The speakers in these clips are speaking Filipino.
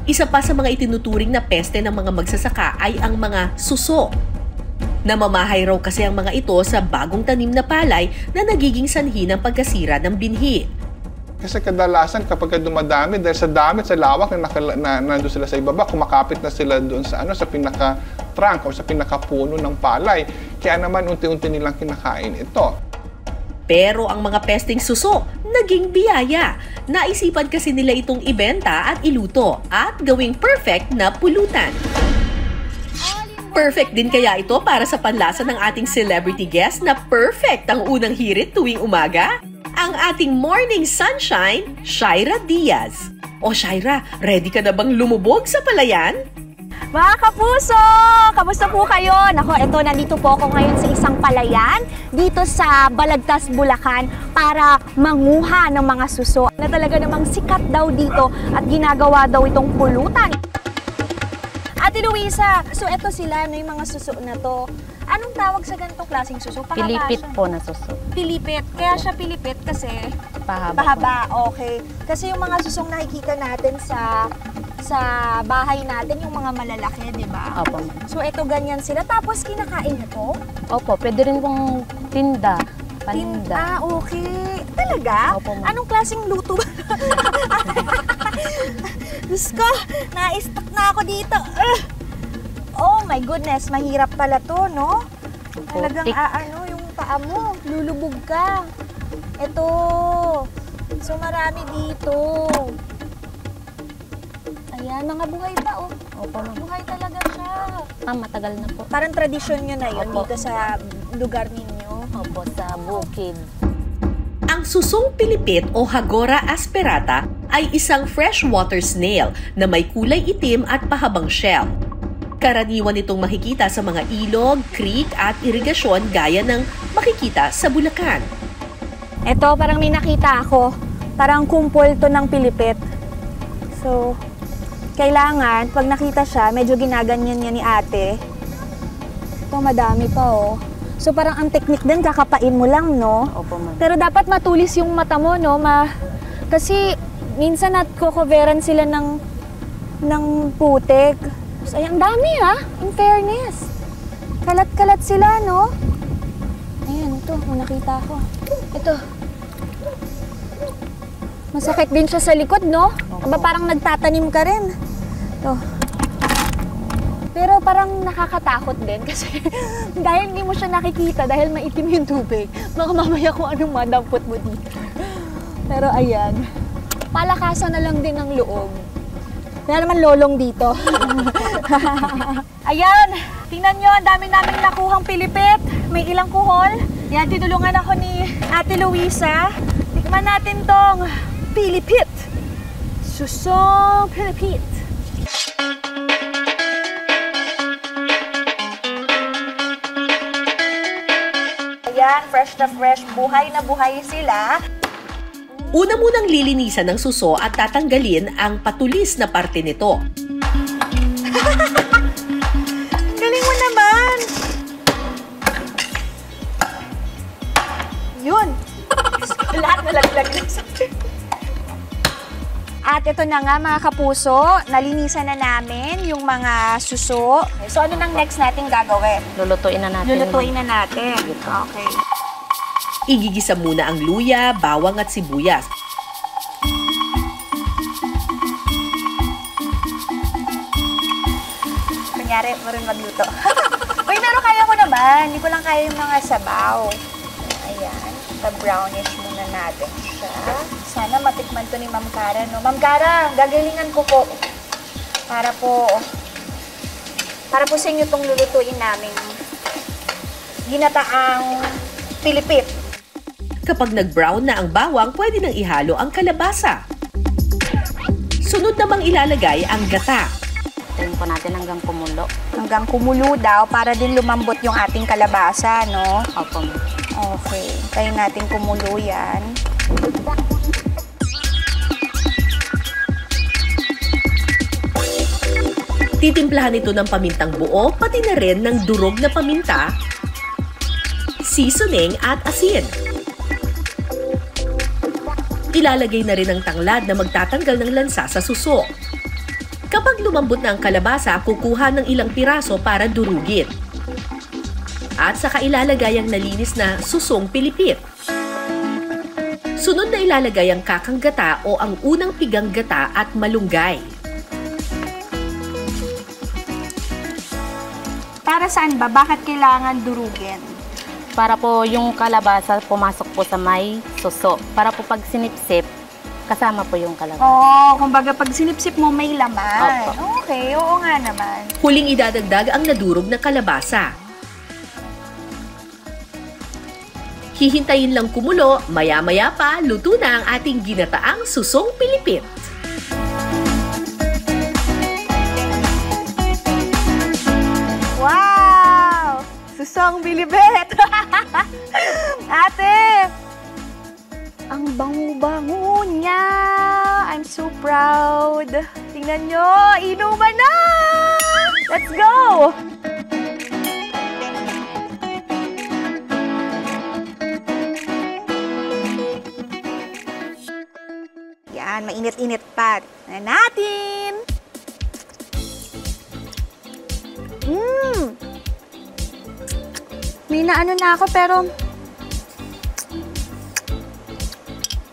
Isa pa sa mga itinuturing na peste ng mga magsasaka ay ang mga suso. Namamahay raw kasi ang mga ito sa bagong tanim na palay na nagiging sanhi ng pagkasira ng binhi. Kasi kadalasan kapag dumadami, dahil sa dami, sa lawak na nandun sila sa ibaba, kumakapit na sila doon sa, sa pinaka-trunk o sa pinaka-puno ng palay. Kaya naman unti-unti nilang kinakain ito. Pero ang mga pesting suso, naging biyaya. Naisipan kasi nila itong ibenta at iluto at gawing perfect na pulutan. Perfect din kaya ito para sa panlasa ng ating celebrity guest na perfect ang unang hirit tuwing umaga? Ang ating morning sunshine, Shaira Diaz. O Shaira, ready ka na bang lumubog sa palayan? Mga kapuso! Kamusta po kayo? Nako, eto, nandito po ako ngayon sa isang palayan dito sa Balagtas, Bulacan para manguha ng mga suso na talaga namang sikat daw dito at ginagawa daw itong pulutan. Ate Luisa, so eto sila, yung mga suso na to. Anong tawag sa ganitong klaseng suso? Pahaba Pilipit siya. po na suso. Pilipit. Kaya siya pilipit kasi Pahaba. Okay. Kasi yung mga susong nakikita natin sa bahay natin, yung mga malalaki, di ba? Opo. So ito ganyan sila. Tapos kinakain na to? Opo, pwede rin pong tinda. Paninda. Okay. Talaga? Opo, ma'am. Anong klaseng luto ba? Diyos ko, na-stuck na ako dito. Oh my goodness, mahirap pala to, no? Talagang yung paa mo, lulubog ka. Ito. So marami dito. Ayan, mga buhay pa, oh. Opo, ma'am. Buhay talaga siya. Matagal na po. Parang tradisyon nyo na yun Opo. dito sa lugar ninyo. Opo, sa bukid. Ang susong pilipit o Hagora asperata ay isang freshwater snail na may kulay itim at pahabang shell. Karaniwan itong makikita sa mga ilog, creek at irigasyon gaya ng makikita sa Bulacan. Ito, parang may nakita ako. Parang kumpol to ng pilipit. So, kailangan, pag nakita siya, medyo ginaganyan niya ni ate. Ito, madami pa, oh. So, parang ang technique din, kakapain mo lang, no? Opo, ma'am. Pero dapat matulis yung mata mo, no? Kasi, minsan nat-coveran sila ng putik. So, ay, ang dami, ha? In fairness. Kalat-kalat sila, no? Ayan, ito, kung nakita ko. Ito. Masakit din siya sa likod, no? Aba, parang nagtatanim ka rin. Ito. Pero parang nakakatakot din kasi dahil hindi mo siya nakikita, dahil maitim yung tubig, baka mamaya kung anong madampot mo dito. Pero ayan, palakasan na lang din ang loob. Kaya naman lolong dito. Ayan, tingnan nyo, ang dami naming nakuhang pilipit. May ilang kuhol. Yan, tinulungan ako ni Ate Luisa. Tikman natin tong pilipit. Susong pilipit. Ayan, fresh na fresh. Buhay na buhay sila. Una munang lilinisan ng suso at tatanggalin ang patulis na parte nito. Galing mo naman! Yun! Lahat nalaglag na sa At ito na nga mga kapuso, nalinisan na namin yung mga suso. So ano nang next natin gagawin? Lulutuin na natin. Lulutuin na natin. Okay. Igigisa muna ang luya, bawang at sibuyas. Kunyari, maroon magluto. Uy, pero kaya ko naman. Hindi ko lang kaya yung mga sabaw. Ayan. Pa-brownish muna natin siya. Sana matikman to ni Ma'am Cara, no? Ma'am Cara, gagalingan ko po. Para po sa inyo itong lulutuin namin. Ginataang pilipit. Kapag nag-brown na ang bawang, pwede nang ihalo ang kalabasa. Sunod namang ilalagay ang gata. Tayin po natin hanggang kumulo. Hanggang kumulo daw para din lumambot yung ating kalabasa, no? Opo, ma'am. Okay. Tayo natin kumulo yan. Titimplahan ito ng pamintang buo, pati na rin ng durog na paminta, seasoning at asin. Ilalagay na rin ang tanglad na magtatanggal ng lansa sa suso. Kapag lumambot na ang kalabasa, kukuha ng ilang piraso para durugin. At saka ilalagay ang nalinis na susong pilipit. Sunod na ilalagay ang kakang gata o ang unang pigang gata at malunggay. Para saan ba? Bakit kailangan durugin? Para po yung kalabasa pumasok po sa may suso. Para po pag sinipsip, kasama po yung kalabasa. Kumbaga pag sinipsip mo may laman. Opo. Okay, oo nga naman. Huling idadagdag ang nadurog na kalabasa. Hihintayin lang kumulo, maya-maya pa, luto na ang ating ginataang susong pilipit. Wow! Susong bilibet! Ate! Ang bango-bango niya! I'm so proud! Tingnan nyo! Inuman na! Let's go! Yan, mainit-init pa. Tingnan natin! May naano na ako pero...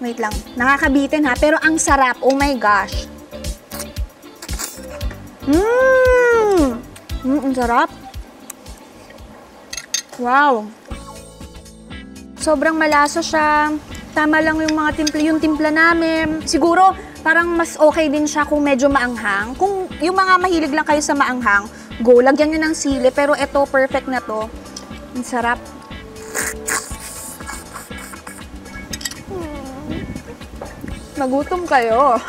Wait lang. Nakakabitin ha. Pero ang sarap. Oh my gosh. Ang sarap. Wow. Sobrang malasa siya. Tama lang yung mga timpla namin. Siguro, parang mas okay din siya kung medyo maanghang. Kung yung mga mahilig lang kayo sa maanghang, go, lagyan nyo ng sili. Pero ito, perfect na to. Ang sarap. Magutom kayo.